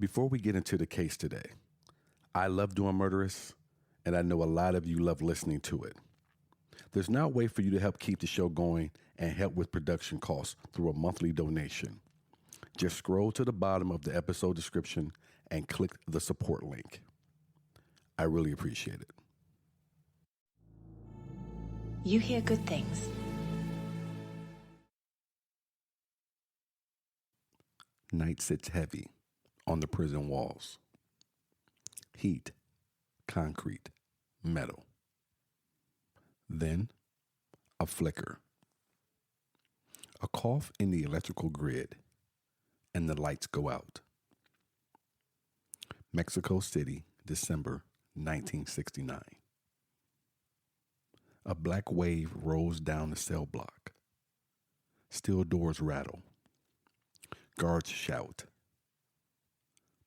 Before we get into the case today, I love doing Murderous, and I know a lot of you love listening to it. There's now a way for you to help keep the show going and help with production costs through a monthly donation. Just scroll to the bottom of the episode description and click the support link. I really appreciate it. You hear good things. Night sits heavy on the prison walls. Heat, concrete, metal. Then, a flicker. A cough in the electrical grid, and the lights go out. Mexico City, December 1969. A black wave rolls down the cell block. Steel doors rattle. Guards shout.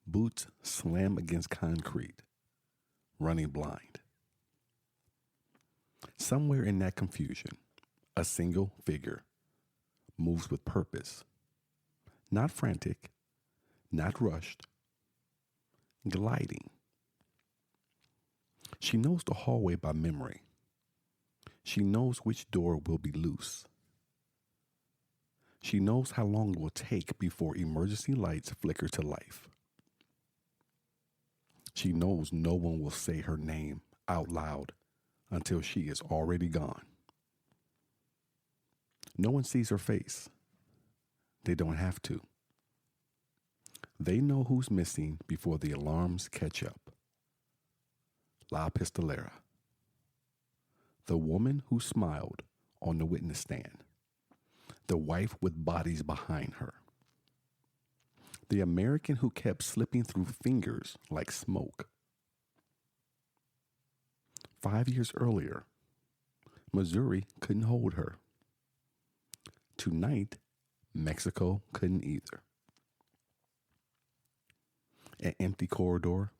Boots slam against concrete, running blind. Somewhere in that confusion, a single figure moves with purpose. Not frantic, not rushed, gliding. She knows the hallway by memory. She knows which door will be loose. She knows how long it will take before emergency lights flicker to life. She knows no one will say her name out loud until she is already gone. No one sees her face. They don't have to. They know who's missing before the alarms catch up. La Pistolera. The woman who smiled on the witness stand. The wife with bodies behind her. The American who kept slipping through fingers like smoke. 5 years earlier, Missouri couldn't hold her. Tonight, Mexico couldn't either. An empty corridor,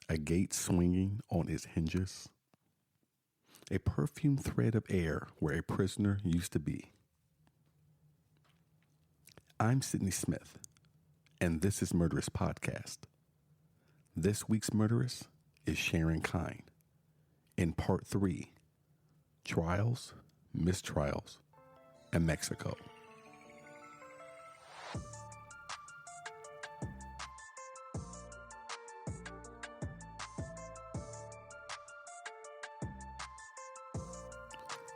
a gate swinging on its hinges, a perfumed thread of air where a prisoner used to be. I'm Sidney Smith, and this is Murderous Podcast. This week's Murderous is Sharon Kinne in Part 3, Trials, Mistrials, and Mexico.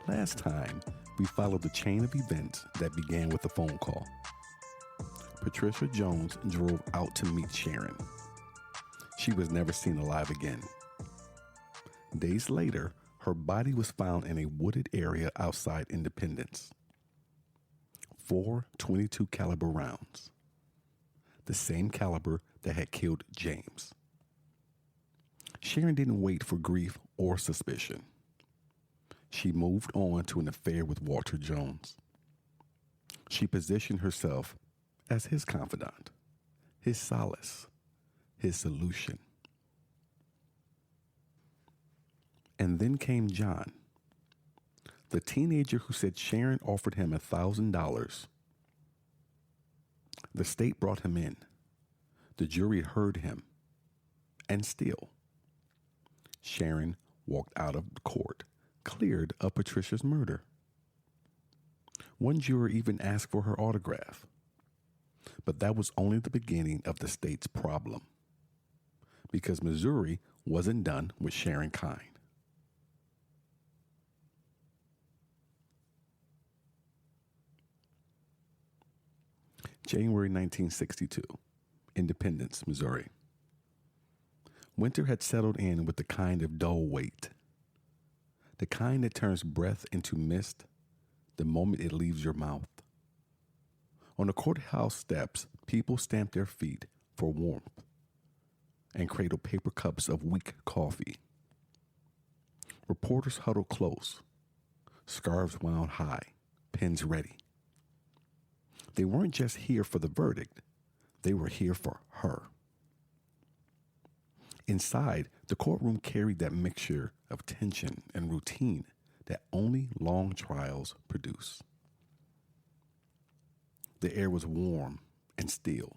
Last time, we followed the chain of events that began with a phone call. Patricia Jones drove out to meet Sharon. She was never seen alive again. Days later, her body was found in a wooded area outside Independence. 4 .22 caliber rounds. The same caliber that had killed James. Sharon didn't wait for grief or suspicion. She moved on to an affair with Walter Jones. She positioned herself as his confidant, his solace, his solution. And then came John, the teenager who said Sharon offered him $1,000. The state brought him in. The jury heard him. And still, Sharon walked out of the court, cleared of Patricia's murder. One juror even asked for her autograph. But that was only the beginning of the state's problem, because Missouri wasn't done with Sharon Kinne. January 1962, Independence, Missouri. Winter had settled in with the kind of dull weight, the kind that turns breath into mist the moment it leaves your mouth. On the courthouse steps, people stamped their feet for warmth and cradled paper cups of weak coffee. Reporters huddled close, scarves wound high, pens ready. They weren't just here for the verdict, they were here for her. Inside, the courtroom carried that mixture of tension and routine that only long trials produce. The air was warm and still.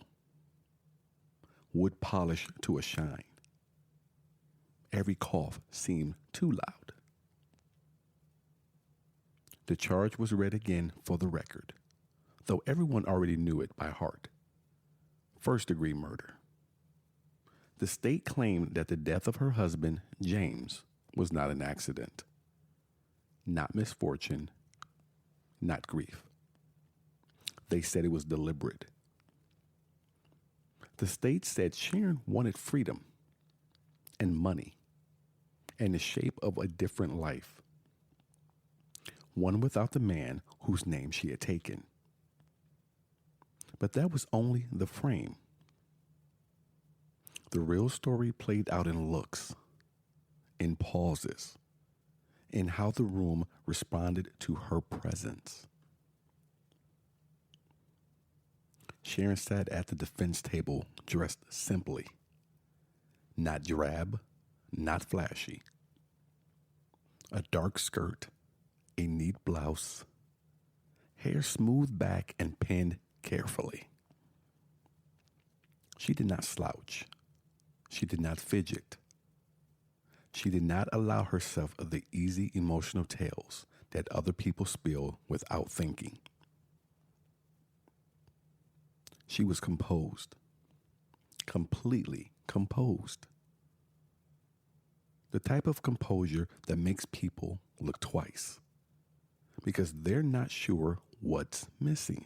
wood polish to a shine. Every cough seemed too loud. The charge was read again for the record, though everyone already knew it by heart. First-degree murder. The state claimed that the death of her husband, James, was not an accident, not misfortune, not grief. They said it was deliberate. The state said Sharon wanted freedom and money and the shape of a different life, one without the man whose name she had taken. But that was only the frame. The real story played out in looks, in pauses, in how the room responded to her presence. Sharon sat at the defense table dressed simply, not drab, not flashy. A dark skirt, a neat blouse, hair smoothed back and pinned carefully. She did not slouch. She did not fidget. She did not allow herself the easy emotional tales that other people spill without thinking. She was composed, completely composed. The type of composure that makes people look twice because they're not sure what's missing.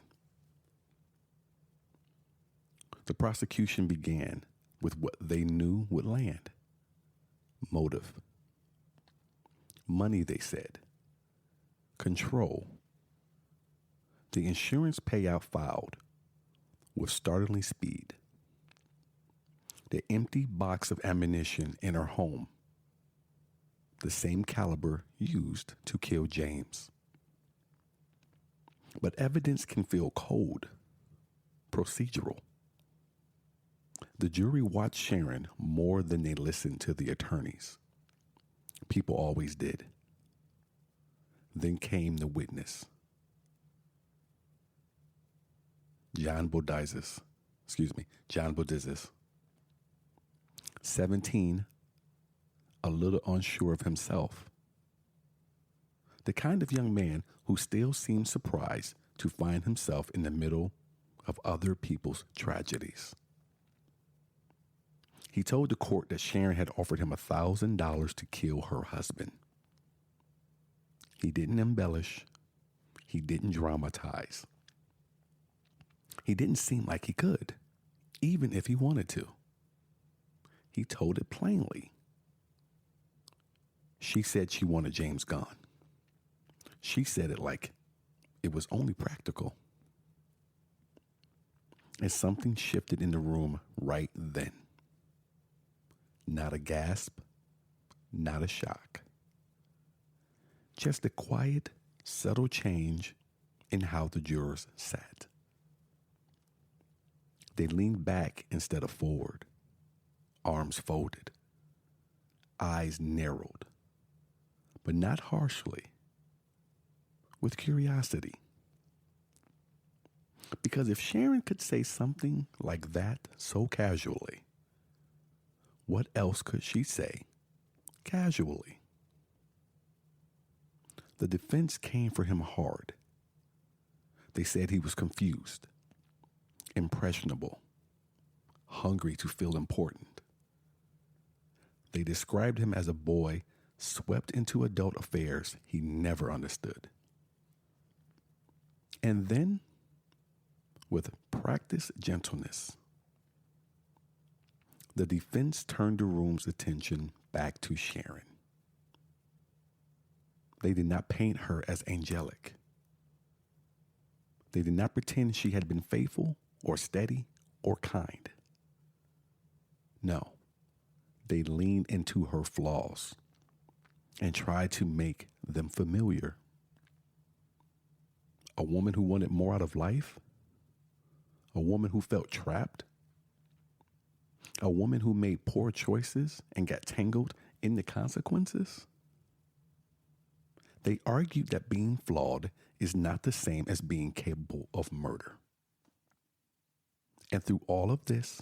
The prosecution began with what they knew would land. Motive. Money, they said. Control. The insurance payout filed with startling speed. The empty box of ammunition in her home. The same caliber used to kill James. But evidence can feel cold, procedural. The jury watched Sharon more than they listened to the attorneys. People always did. Then came the witness. John Bodizes. 17, a little unsure of himself. The kind of young man who still seemed surprised to find himself in the middle of other people's tragedies. He told the court that Sharon had offered him $1,000 to kill her husband. He didn't embellish. He didn't dramatize. He didn't seem like he could, even if he wanted to. He told it plainly. She said she wanted James gone. She said it like it was only practical. And something shifted in the room right then. Not a gasp, not a shock. Just a quiet, subtle change in how the jurors sat. They leaned back instead of forward, arms folded, eyes narrowed, but not harshly, with curiosity. Because if Sharon could say something like that so casually, what else could she say casually? The defense came for him hard. They said he was confused, impressionable, hungry to feel important. They described him as a boy swept into adult affairs he never understood. And then, with practiced gentleness, the defense turned the room's attention back to Sharon. They did not paint her as angelic. They did not pretend she had been faithful or steady or kind. No, they leaned into her flaws and tried to make them familiar. A woman who wanted more out of life? A woman who felt trapped? A woman who made poor choices and got tangled in the consequences? They argued that being flawed is not the same as being capable of murder. And through all of this,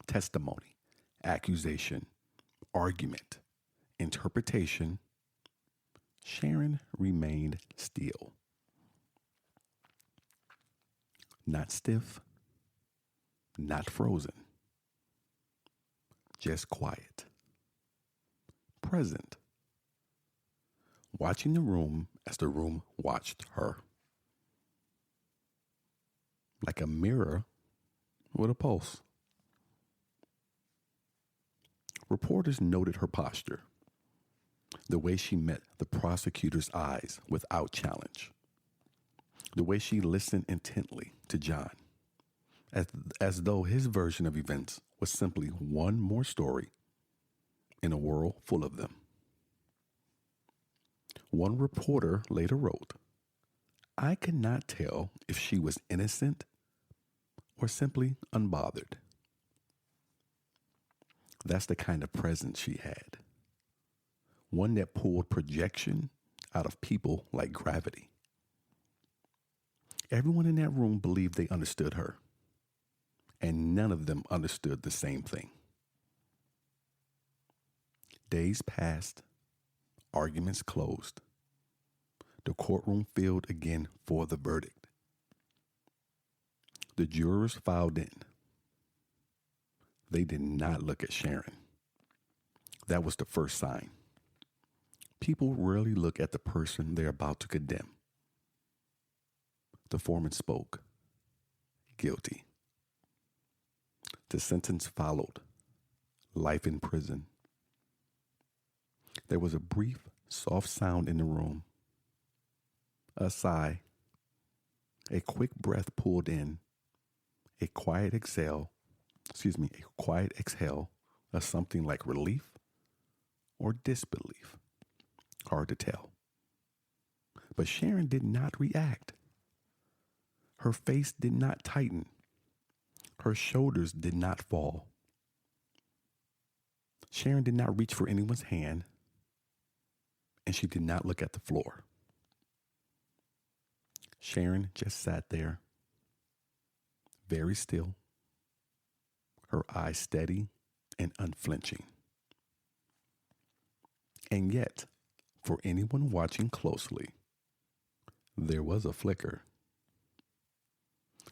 testimony, accusation, argument, interpretation, Sharon remained still. Not stiff, not frozen, just quiet, present, watching the room as the room watched her. Like a mirror with a pulse. Reporters noted her posture, the way she met the prosecutor's eyes without challenge, the way she listened intently to John, as though his version of events was simply one more story in a world full of them. One reporter later wrote, "I could not tell if she was innocent or simply unbothered." That's the kind of presence she had. One that pulled projection out of people like gravity. Everyone in that room believed they understood her, and none of them understood the same thing. Days passed, arguments closed. The courtroom filled again for the verdict. The jurors filed in. They did not look at Sharon. That was the first sign. People rarely look at the person they're about to condemn. The foreman spoke. Guilty. The sentence followed. Life in prison. There was a brief, soft sound in the room. A sigh. A quick breath pulled in. A quiet exhale of something like relief or disbelief. Hard to tell. But Sharon did not react. Her face did not tighten. Her shoulders did not fall. Sharon did not reach for anyone's hand, and she did not look at the floor. Sharon just sat there, very still, her eyes steady and unflinching. And yet, for anyone watching closely, there was a flicker.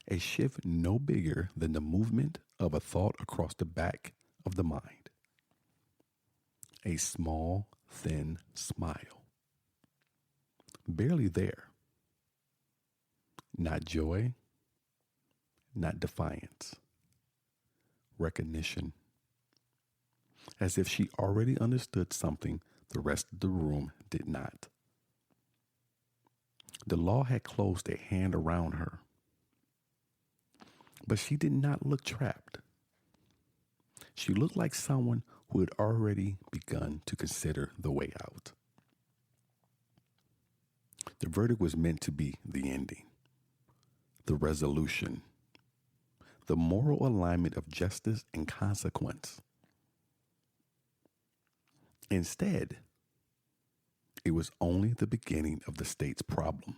A shift no bigger than the movement of a thought across the back of the mind. A small, thin smile. Barely there. Not joy, not defiance. Recognition. As if she already understood something the rest of the room did not. The law had closed a hand around her. But she did not look trapped. She looked like someone who had already begun to consider the way out. The verdict was meant to be the ending, the resolution, the moral alignment of justice and consequence. Instead, it was only the beginning of the state's problem.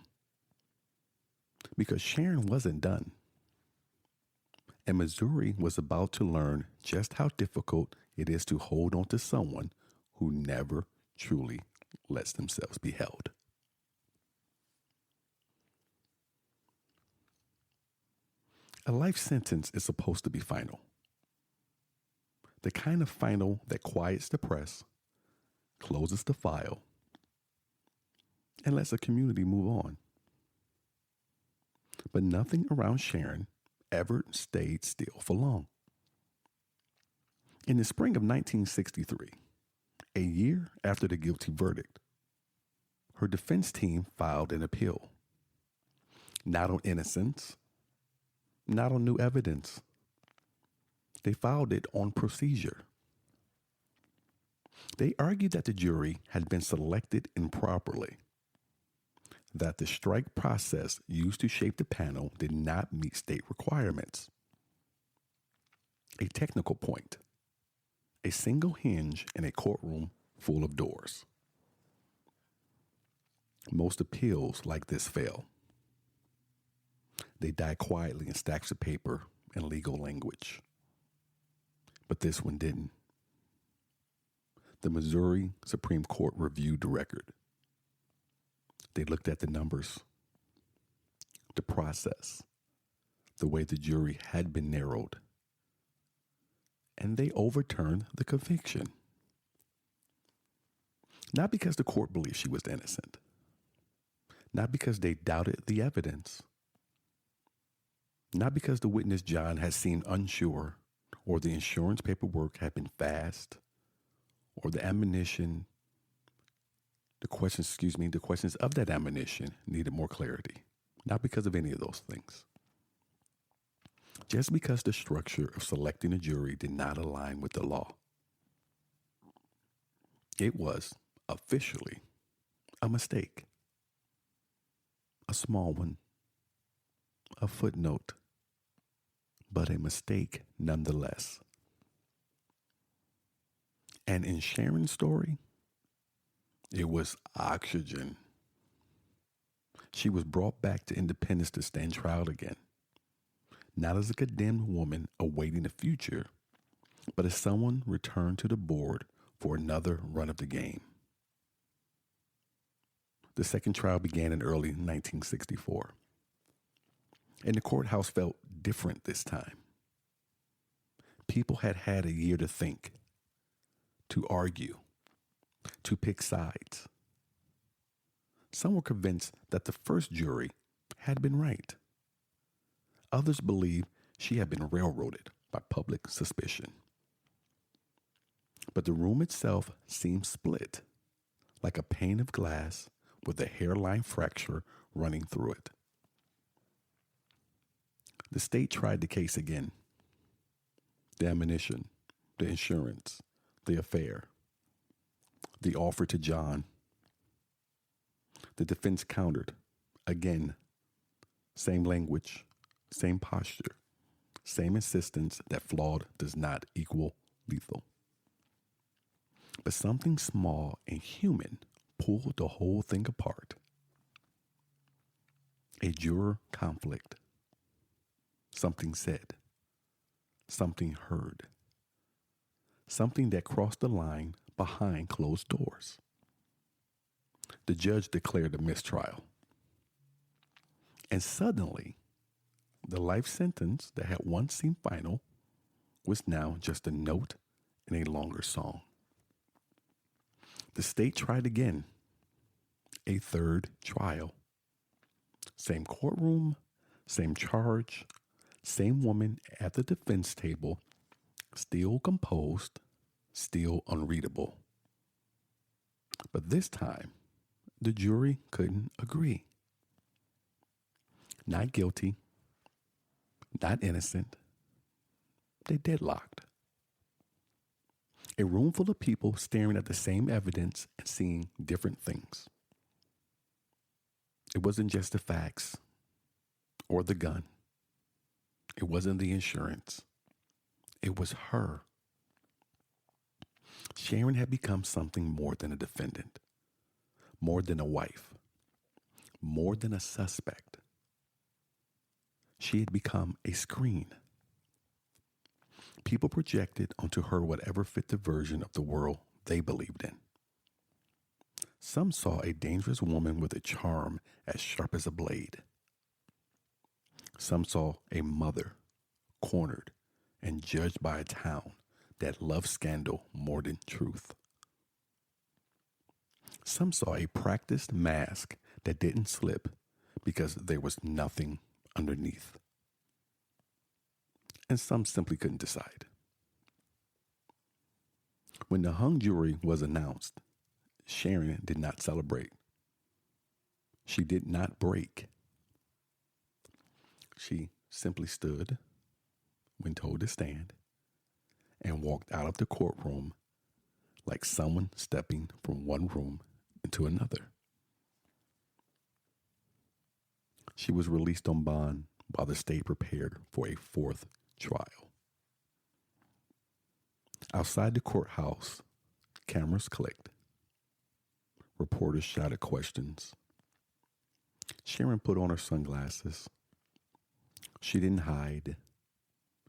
Because Sharon wasn't done. And Missouri was about to learn just how difficult it is to hold on to someone who never truly lets themselves be held. A life sentence is supposed to be final. The kind of final that quiets the press, closes the file, and lets a community move on. But nothing around Sharon ever stayed still for long. In the spring of 1963, a year after the guilty verdict, her defense team filed an appeal. Not on innocence, not on new evidence. They filed it on procedure. They argued that the jury had been selected improperly, that the strike process used to shape the panel did not meet state requirements. A technical point, a single hinge in a courtroom full of doors. Most appeals like this fail. They die quietly in stacks of paper and legal language. but this one didn't. The Missouri Supreme Court reviewed the record. They looked at the numbers, the process, the way the jury had been narrowed, and they overturned the conviction. Not because the court believed she was innocent, not because they doubted the evidence, not because the witness John had seemed unsure, or the insurance paperwork had been fast, or the questions of that admonition needed more clarity. Not because of any of those things. Just because the structure of selecting a jury did not align with the law. It was officially a mistake. A small one. A footnote. But a mistake nonetheless. And in Sharon's story, it was oxygen. She was brought back to independence to stand trial again. Not as a condemned woman awaiting the future, but as someone returned to the board for another run of the game. The second trial began in early 1964. And the courthouse felt different this time. People had had a year to think, to argue, to pick sides. Some were convinced that the first jury had been right. Others believed she had been railroaded by public suspicion. But the room itself seemed split, like a pane of glass with a hairline fracture running through it. The state tried the case again. The ammunition, the insurance, the affair, the offer to John. The defense countered. Again, same language, same posture, same insistence that flawed does not equal lethal. But something small and human pulled the whole thing apart. A juror conflict. Something said. Something heard. Something that crossed the line behind closed doors. The judge declared a mistrial. And suddenly, the life sentence that had once seemed final was now just a note in a longer song. The state tried again. A third trial. Same courtroom, same charge, same woman at the defense table, still composed, still unreadable. But this time, the jury couldn't agree. Not guilty, not innocent. They deadlocked. A room full of people staring at the same evidence and seeing different things. It wasn't just the facts or the gun. It wasn't the insurance. It was her. Sharon had become something more than a defendant, more than a wife, more than a suspect. She had become a screen. People projected onto her whatever fit the version of the world they believed in. Some saw a dangerous woman with a charm as sharp as a blade. Some saw a mother cornered and judged by a town that loved scandal more than truth. Some saw a practiced mask that didn't slip because there was nothing underneath. And some simply couldn't decide. When the hung jury was announced, Sharon did not celebrate. She did not break. She simply stood when told to stand and walked out of the courtroom like someone stepping from one room into another. She was released on bond while the state prepared for a fourth trial. Outside the courthouse, cameras clicked. Reporters shouted questions. Sharon put on her sunglasses. She didn't hide.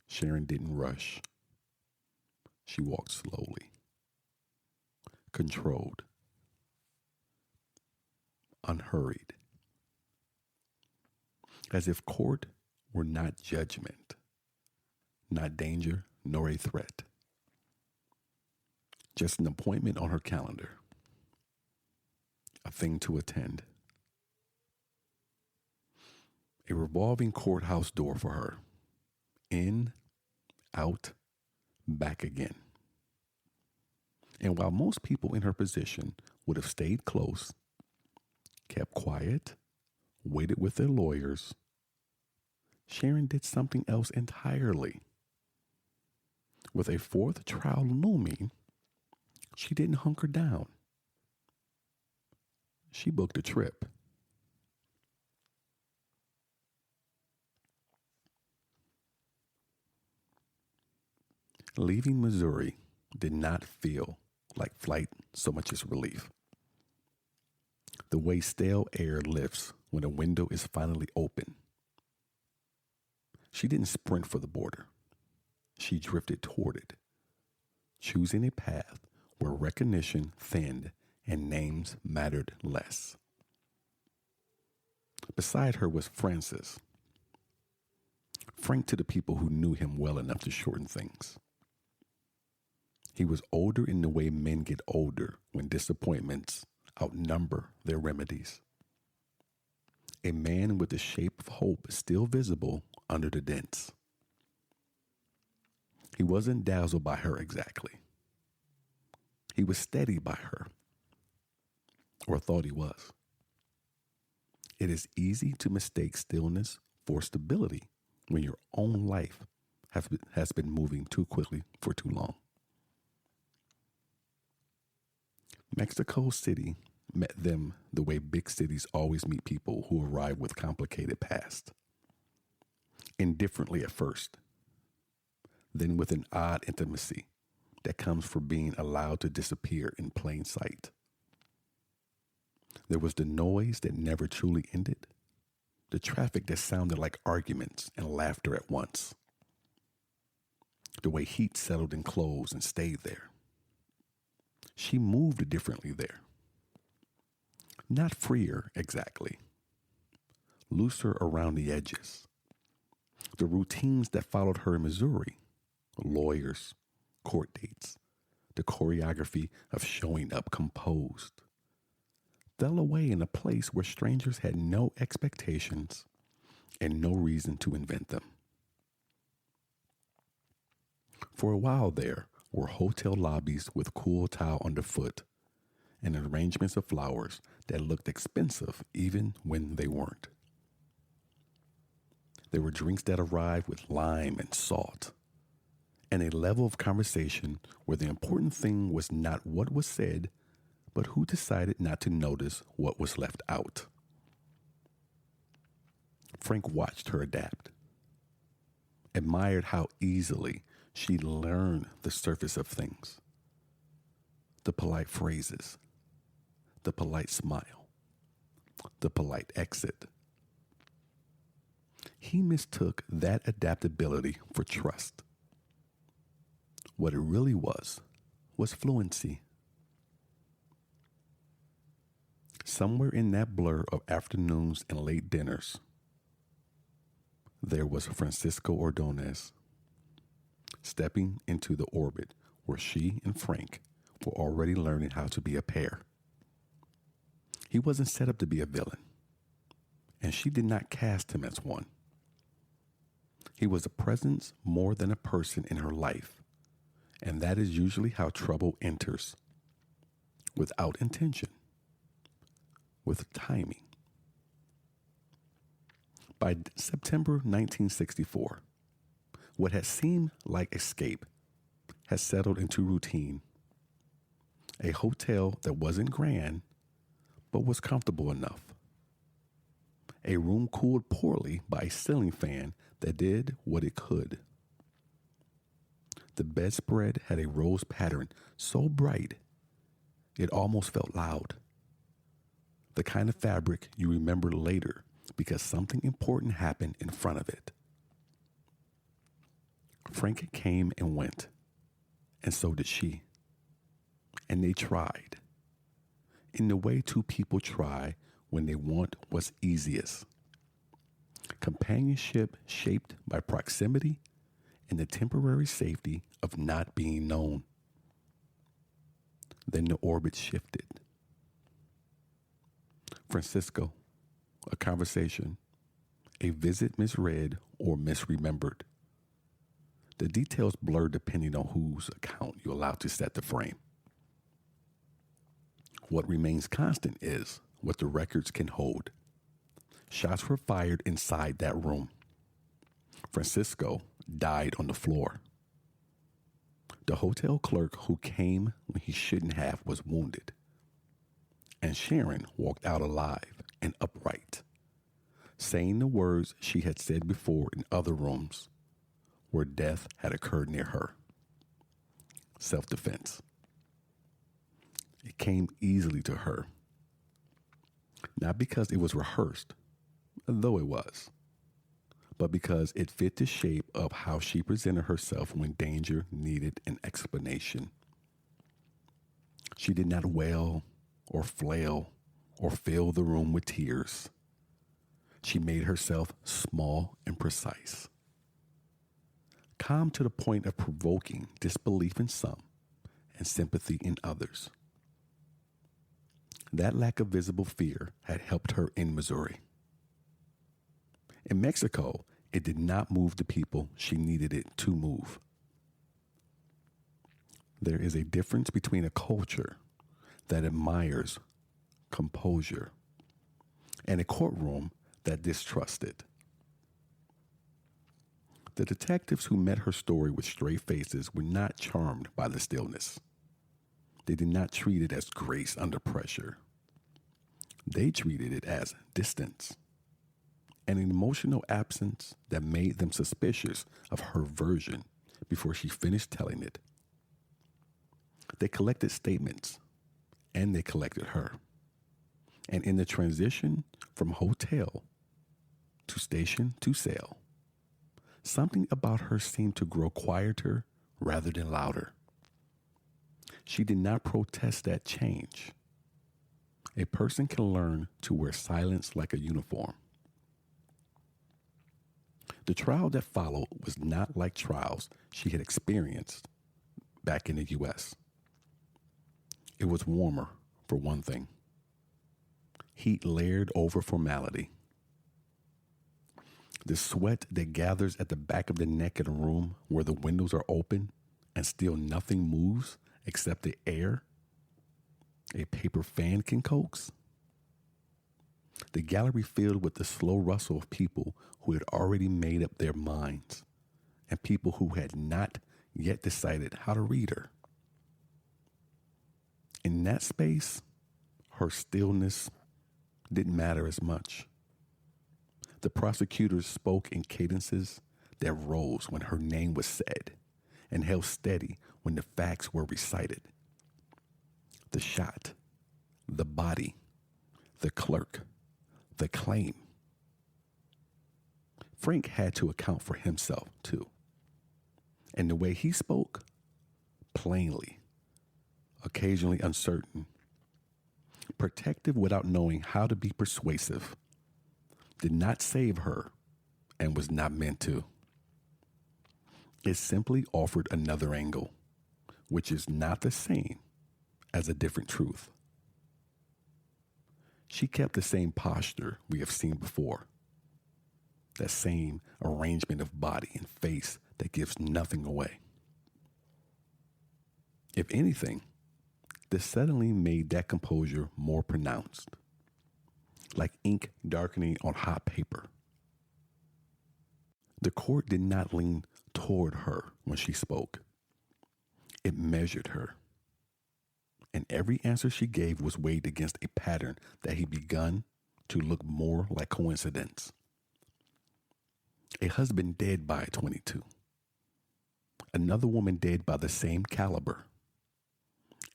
Sharon didn't rush. She walked slowly, controlled, unhurried, as if court were not judgment, not danger, nor a threat. Just an appointment on her calendar, a thing to attend. A revolving courthouse door for her. In, out, back again. And while most people in her position would have stayed close, kept quiet, waited with their lawyers, Sharon did something else entirely. With a fourth trial looming, she didn't hunker down. She booked a trip. Leaving Missouri did not feel like flight so much as relief. The way stale air lifts when a window is finally open. She didn't sprint for the border. She drifted toward it, choosing a path where recognition thinned and names mattered less. Beside her was Francis. Frank to the people who knew him well enough to shorten things. He was older in the way men get older when disappointments outnumber their remedies. A man with the shape of hope still visible under the dents. He wasn't dazzled by her exactly. He was steadied by her, or thought he was. It is easy to mistake stillness for stability when your own life has been moving too quickly for too long. Mexico City met them the way big cities always meet people who arrive with complicated past. Indifferently at first, then with an odd intimacy that comes from being allowed to disappear in plain sight. There was the noise that never truly ended, the traffic that sounded like arguments and laughter at once, the way heat settled in clothes and stayed there. She moved differently there. Not freer, exactly. Looser around the edges. The routines that followed her in Missouri, lawyers, court dates, the choreography of showing up composed, fell away in a place where strangers had no expectations and no reason to invent them. For a while there were hotel lobbies with cool tile underfoot and arrangements of flowers that looked expensive even when they weren't. There were drinks that arrived with lime and salt, and a level of conversation where the important thing was not what was said, but who decided not to notice what was left out. Frank watched her adapt, admired how easily she learned the surface of things, the polite phrases, the polite smile, the polite exit. He mistook that adaptability for trust. What it really was fluency. Somewhere in that blur of afternoons and late dinners, there was Francisco Ordoñez, stepping into the orbit where she and Frank were already learning how to be a pair. He wasn't set up to be a villain, and she did not cast him as one. He was a presence more than a person in her life, and that is usually how trouble enters, without intention, with timing. By September 1964, what had seemed like escape had settled into routine. A hotel that wasn't grand, but was comfortable enough. A room cooled poorly by a ceiling fan that did what it could. The bedspread had a rose pattern so bright it almost felt loud. The kind of fabric you remember later because something important happened in front of it. Frank came and went, and so did she. And they tried, in the way two people try when they want what's easiest. Companionship shaped by proximity and the temporary safety of not being known. Then the orbit shifted. Francisco, a conversation, a visit misread or misremembered. The details blur depending on whose account you allow to set the frame. What remains constant is what the records can hold. Shots were fired inside that room. Francisco died on the floor. The hotel clerk who came when he shouldn't have was wounded. And Sharon walked out alive and upright, saying the words she had said before in other rooms where death had occurred near her. Self-defense. It came easily to her. Not because it was rehearsed, though it was, but because it fit the shape of how she presented herself when danger needed an explanation. She did not wail or flail or fill the room with tears. She made herself small and precise, calm to the point of provoking disbelief in some and sympathy in others. That lack of visible fear had helped her in Missouri. In Mexico, it did not move the people she needed it to move. There is a difference between a culture that admires composure and a courtroom that distrusted. The detectives who met her story with straight faces were not charmed by the stillness. They did not treat it as grace under pressure. They treated it as distance and an emotional absence that made them suspicious of her version before she finished telling it. They collected statements, and they collected her. And in the transition from hotel to station to cell, something about her seemed to grow quieter rather than louder. She did not protest that change. A person can learn to wear silence like a uniform. The trial that followed was not like trials she had experienced back in the U.S. It was warmer, for one thing. Heat layered over formality. The sweat that gathers at the back of the neck in a room where the windows are open and still nothing moves except the air a paper fan can coax. The gallery filled with the slow rustle of people who had already made up their minds and people who had not yet decided how to read her. In that space, her stillness didn't matter as much. The prosecutors spoke in cadences that rose when her name was said and held steady when the facts were recited. The shot, the body, the clerk, the claim. Frank had to account for himself, too. And the way he spoke, plainly, occasionally uncertain, protective without knowing how to be persuasive, did not save her and was not meant to. It simply offered another angle, which is not the same as a different truth. She kept the same posture we have seen before, that same arrangement of body and face that gives nothing away. If anything, this suddenly made that composure more pronounced, like ink darkening on hot paper. The court did not lean toward her when she spoke. It measured her. And every answer she gave was weighed against a pattern that had begun to look more like coincidence. A husband dead by 22. Another woman dead by the same caliber.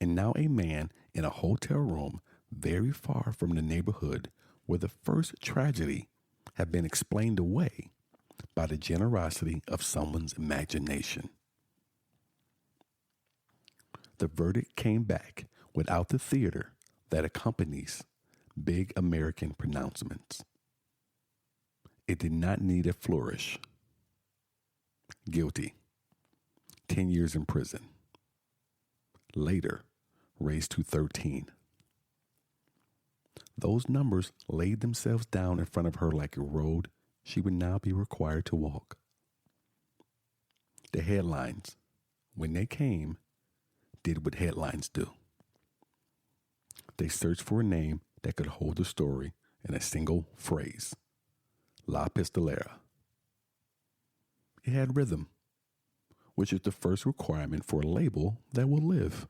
And now a man in a hotel room very far from the neighborhood where the first tragedy had been explained away by the generosity of someone's imagination. The verdict came back without the theater that accompanies big American pronouncements. It did not need a flourish. Guilty. 10 years in prison. Later, raised to 13. Those numbers laid themselves down in front of her like a road she would now be required to walk. The headlines, when they came, did what headlines do. They searched for a name that could hold the story in a single phrase. La Pistolera. It had rhythm, which is the first requirement for a label that will live.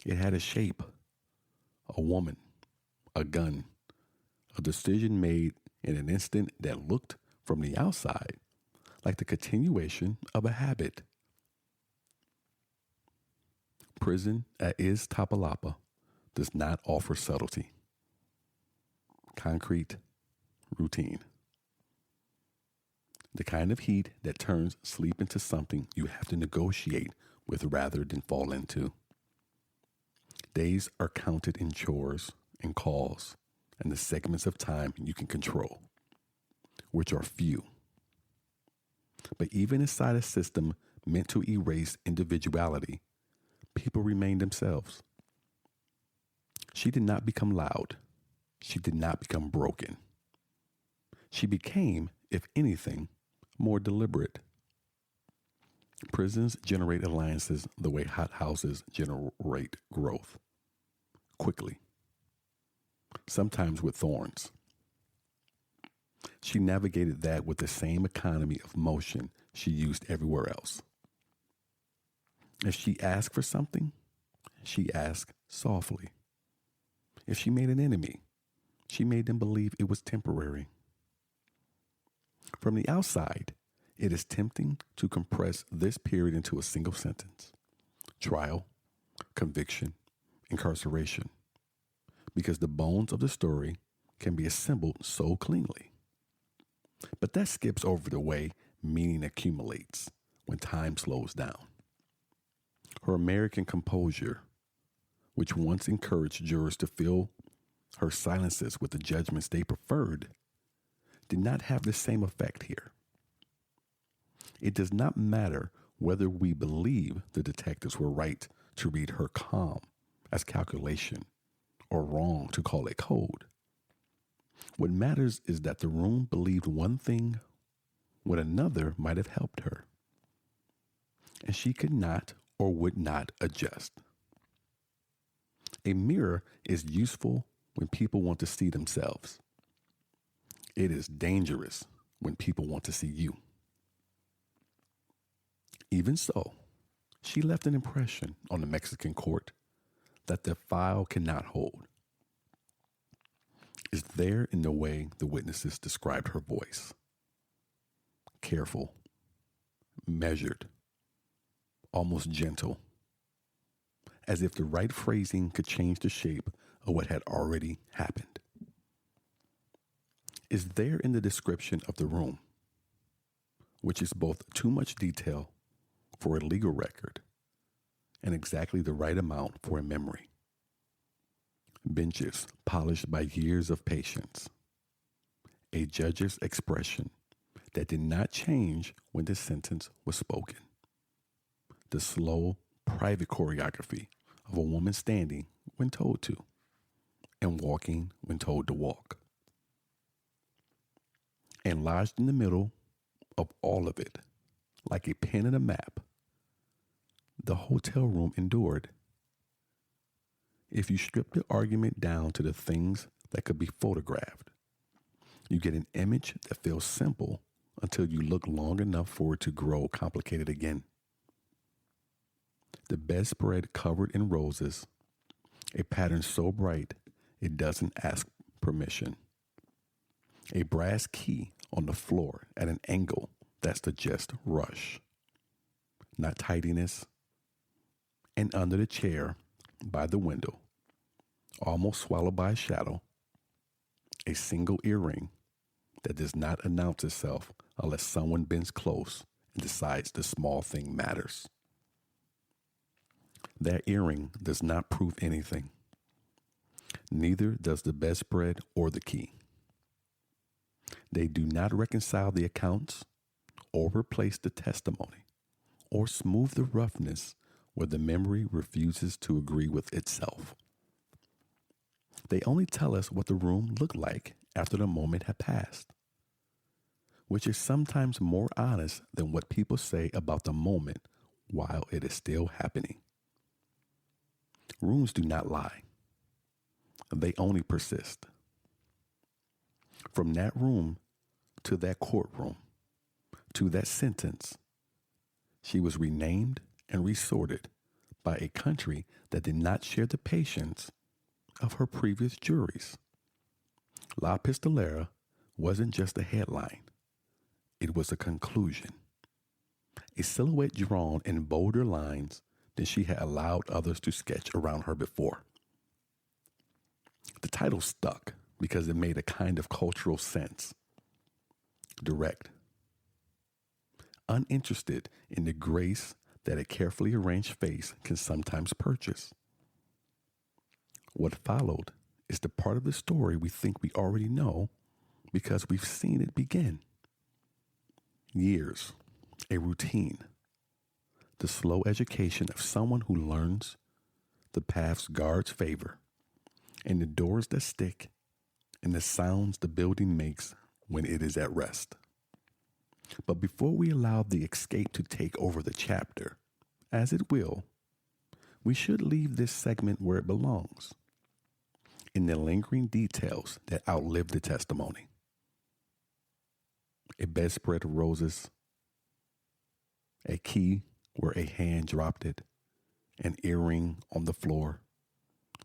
It had a shape, a woman, a gun, a decision made in an instant that looked from the outside like the continuation of a habit. Prison at Iztapalapa does not offer subtlety. Concrete, routine. The kind of heat that turns sleep into something you have to negotiate with rather than fall into. Days are counted in chores and calls and the segments of time you can control, which are few. But even inside a system meant to erase individuality, people remain themselves. She did not become loud. She did not become broken. She became, if anything, more deliberate. Prisons generate alliances the way hothouses generate growth. Quickly. Sometimes with thorns. She navigated that with the same economy of motion she used everywhere else. If she asked for something, she asked softly. If she made an enemy, she made them believe it was temporary. From the outside, it is tempting to compress this period into a single sentence. Trial, conviction, incarceration. Because the bones of the story can be assembled so cleanly. But that skips over the way meaning accumulates when time slows down. Her American composure, which once encouraged jurors to fill her silences with the judgments they preferred, did not have the same effect here. It does not matter whether we believe the detectives were right to read her calm as calculation or wrong to call it code. What matters is that the room believed one thing when another might have helped her, and she could not or would not adjust. A mirror is useful when people want to see themselves. It is dangerous when people want to see you. Even so, she left an impression on the Mexican court that the file cannot hold. Is there in the way the witnesses described her voice. Careful, measured, almost gentle, as if the right phrasing could change the shape of what had already happened. Is there in the description of the room, which is both too much detail for a legal record and exactly the right amount for a memory. Benches polished by years of patience. A judge's expression that did not change when the sentence was spoken. The slow, private choreography of a woman standing when told to and walking when told to walk. And lodged in the middle of all of it, like a pen in a map, the hotel room endured. If you strip the argument down to the things that could be photographed, you get an image that feels simple until you look long enough for it to grow complicated again. The bedspread covered in roses, a pattern so bright it doesn't ask permission. A brass key on the floor at an angle that suggests rush, not tidiness. And under the chair, by the window, almost swallowed by a shadow, a single earring that does not announce itself unless someone bends close and decides the small thing matters. That earring does not prove anything. Neither does the bedspread or the key. They do not reconcile the accounts or replace the testimony or smooth the roughness where the memory refuses to agree with itself. They only tell us what the room looked like after the moment had passed, which is sometimes more honest than what people say about the moment while it is still happening. Rooms do not lie. They only persist. From that room to that courtroom to that sentence, she was renamed and resorted by a country that did not share the patience of her previous juries. La Pistolera wasn't just a headline. It was a conclusion, a silhouette drawn in bolder lines than she had allowed others to sketch around her before. The title stuck because it made a kind of cultural sense. Direct. Uninterested in the grace that a carefully arranged face can sometimes purchase. What followed is the part of the story we think we already know because we've seen it begin. Years, a routine, the slow education of someone who learns the paths guards favor, and the doors that stick, and the sounds the building makes when it is at rest. But before we allow the escape to take over the chapter, as it will, we should leave this segment where it belongs, in the lingering details that outlive the testimony. A bedspread of roses, a key where a hand dropped it, an earring on the floor,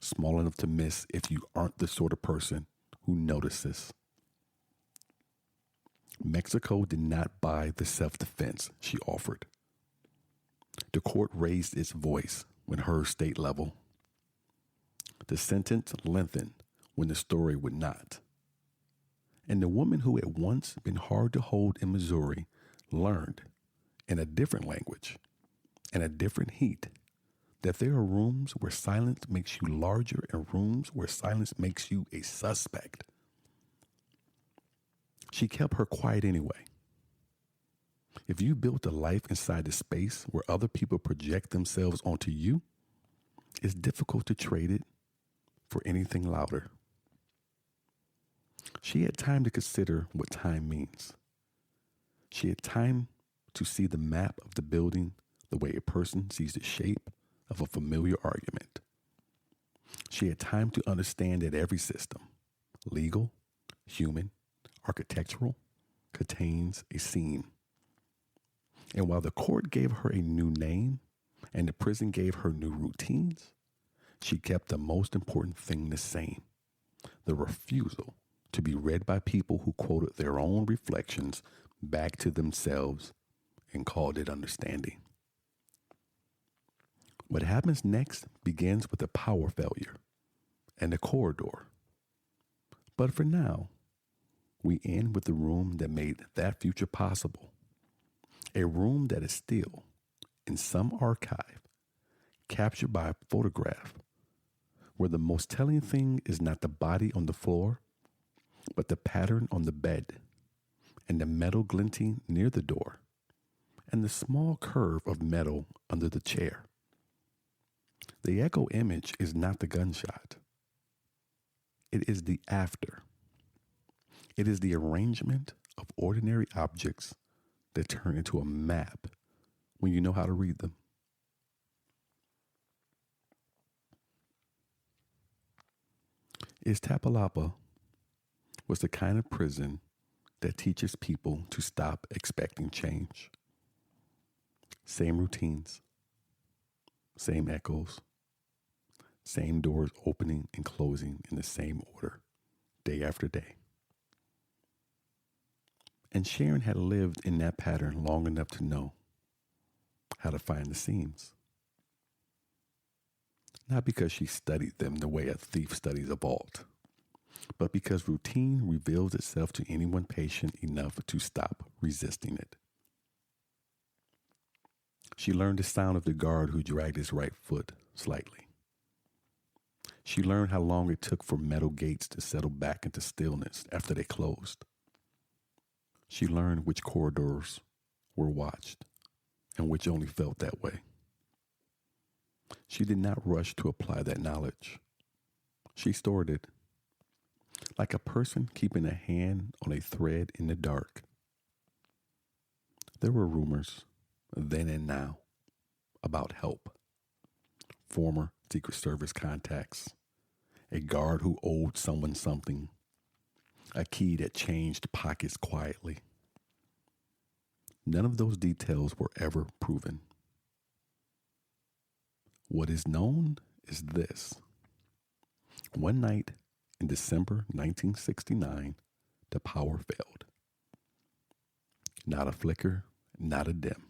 small enough to miss if you aren't the sort of person who notices. Mexico did not buy the self-defense she offered. The court raised its voice when heard state level. The sentence lengthened when the story would not. And the woman who had once been hard to hold in Missouri learned, in a different language and a different heat, that there are rooms where silence makes you larger and rooms where silence makes you a suspect. She kept her quiet anyway. If you built a life inside the space where other people project themselves onto you, it's difficult to trade it for anything louder. She had time to consider what time means. She had time to see the map of the building the way a person sees the shape of a familiar argument. She had time to understand that every system, legal, human, architectural, contains a seam. And while the court gave her a new name and the prison gave her new routines, she kept the most important thing the same: the refusal to be read by people who quoted their own reflections back to themselves and called it understanding. What happens next begins with a power failure and a corridor. But for now, we end with the room that made that future possible. A room that is still, in some archive, captured by a photograph, where the most telling thing is not the body on the floor, but the pattern on the bed, and the metal glinting near the door, and the small curve of metal under the chair. The echo image is not the gunshot. It is the after. It is the arrangement of ordinary objects that turn into a map when you know how to read them. Iztapalapa was the kind of prison that teaches people to stop expecting change. Same routines, same echoes, same doors opening and closing in the same order, day after day. And Sharon had lived in that pattern long enough to know how to find the seams. Not because she studied them the way a thief studies a vault, but because routine reveals itself to anyone patient enough to stop resisting it. She learned the sound of the guard who dragged his right foot slightly. She learned how long it took for metal gates to settle back into stillness after they closed. She learned which corridors were watched and which only felt that way. She did not rush to apply that knowledge. She stored it, like a person keeping a hand on a thread in the dark. There were rumors, then and now, about help. Former Secret Service contacts, a guard who owed someone something, a key that changed pockets quietly. None of those details were ever proven. What is known is this. One night in December 1969, the power failed. Not a flicker, not a dim.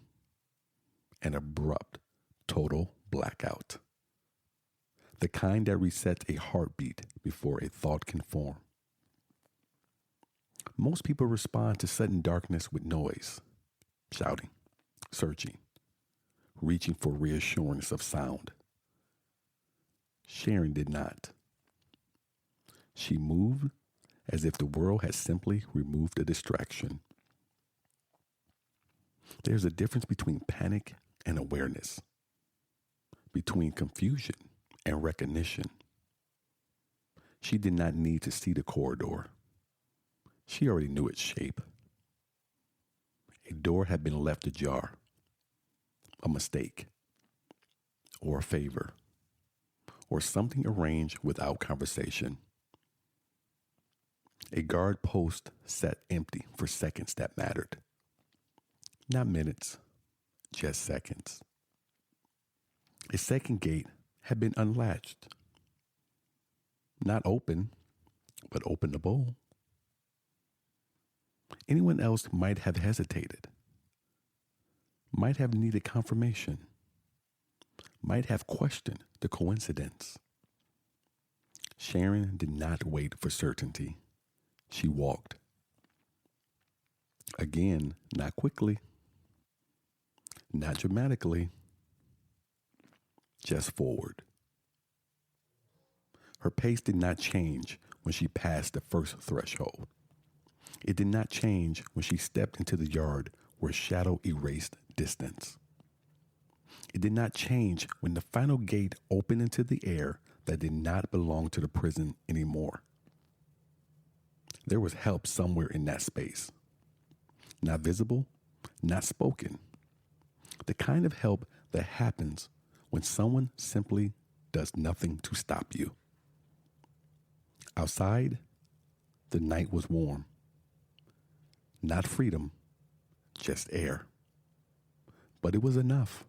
An abrupt, total blackout. The kind that resets a heartbeat before a thought can form. Most people respond to sudden darkness with noise, shouting, searching, reaching for reassurance of sound. Sharon did not. She moved as if the world had simply removed a distraction. There's a difference between panic and awareness, between confusion and recognition. She did not need to see the corridor. She already knew its shape. A door had been left ajar, a mistake, or a favor, or something arranged without conversation. A guard post sat empty for seconds that mattered. Not minutes, just seconds. A second gate had been unlatched. Not open, but openable. Anyone else might have hesitated, might have needed confirmation, might have questioned the coincidence. Sharon did not wait for certainty. She walked. Again, not quickly, not dramatically, just forward. Her pace did not change when she passed the first threshold. It did not change when she stepped into the yard where shadow erased distance. It did not change when the final gate opened into the air that did not belong to the prison anymore. There was help somewhere in that space. Not visible, not spoken. The kind of help that happens when someone simply does nothing to stop you. Outside, the night was warm. Not freedom, just air. But it was enough.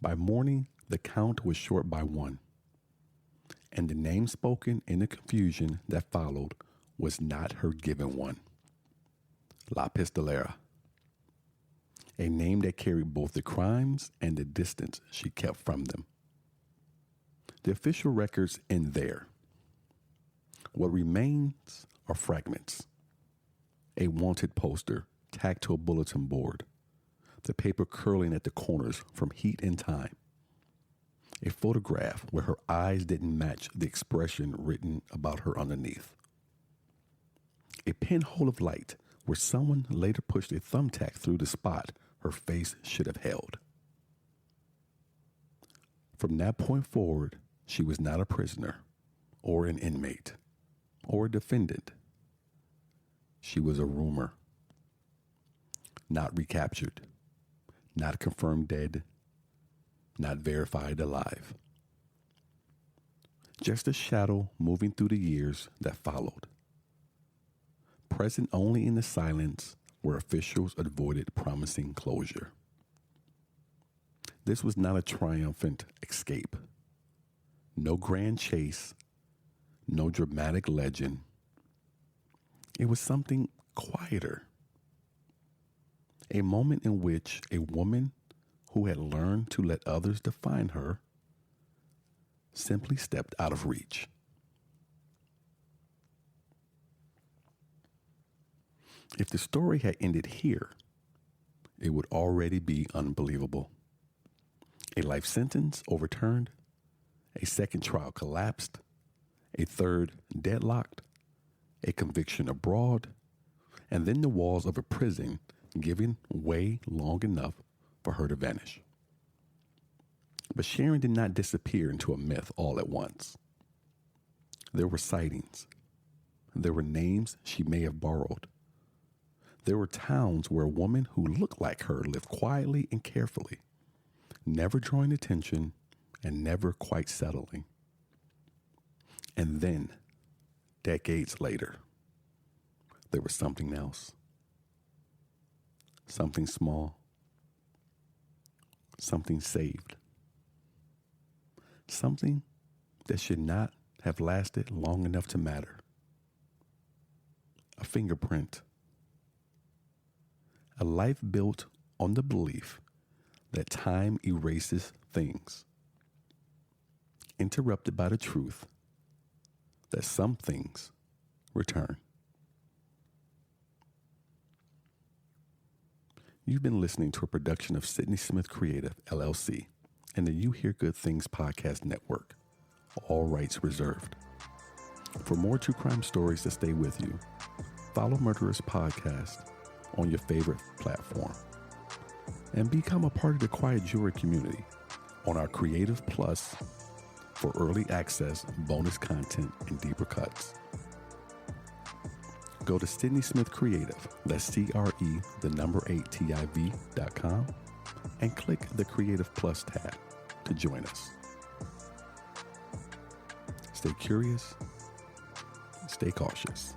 By morning, the count was short by one, and the name spoken in the confusion that followed was not her given one. La Pistolera. A name that carried both the crimes and the distance she kept from them. The official records end there. What remains are fragments. A wanted poster tacked to a bulletin board, the paper curling at the corners from heat and time. A photograph where her eyes didn't match the expression written about her underneath. A pinhole of light where someone later pushed a thumbtack through the spot her face should have held. From that point forward, she was not a prisoner, or an inmate, or a defendant. She was a rumor. Not recaptured, not confirmed dead, not verified alive. Just a shadow moving through the years that followed. Present only in the silence where officials avoided promising closure. This was not a triumphant escape. No grand chase, no dramatic legend. It was something quieter. A moment in which a woman who had learned to let others define her simply stepped out of reach. If the story had ended here, it would already be unbelievable. A life sentence overturned, a second trial collapsed, a third deadlocked, a conviction abroad, and then the walls of a prison giving way long enough for her to vanish. But Sharon did not disappear into a myth all at once. There were sightings. There were names she may have borrowed. There were towns where a woman who looked like her lived quietly and carefully, never drawing attention and never quite settling. And then, decades later, there was something else. Something small. Something saved. Something that should not have lasted long enough to matter. A fingerprint. A life built on the belief that time erases things. Interrupted by the truth that some things return. You've been listening to a production of Sidney Smith Creative, LLC, and the You Hear Good Things podcast network. All rights reserved. For more true crime stories to stay with you, follow Murderous Podcast on your favorite platform and become a part of the Quiet Jury community on our Creative Plus for early access, bonus content, and deeper cuts. Go to Sidney Smith Creative, that's CRE8TIV.com, and click the Creative Plus tab to join us. Stay curious, stay cautious.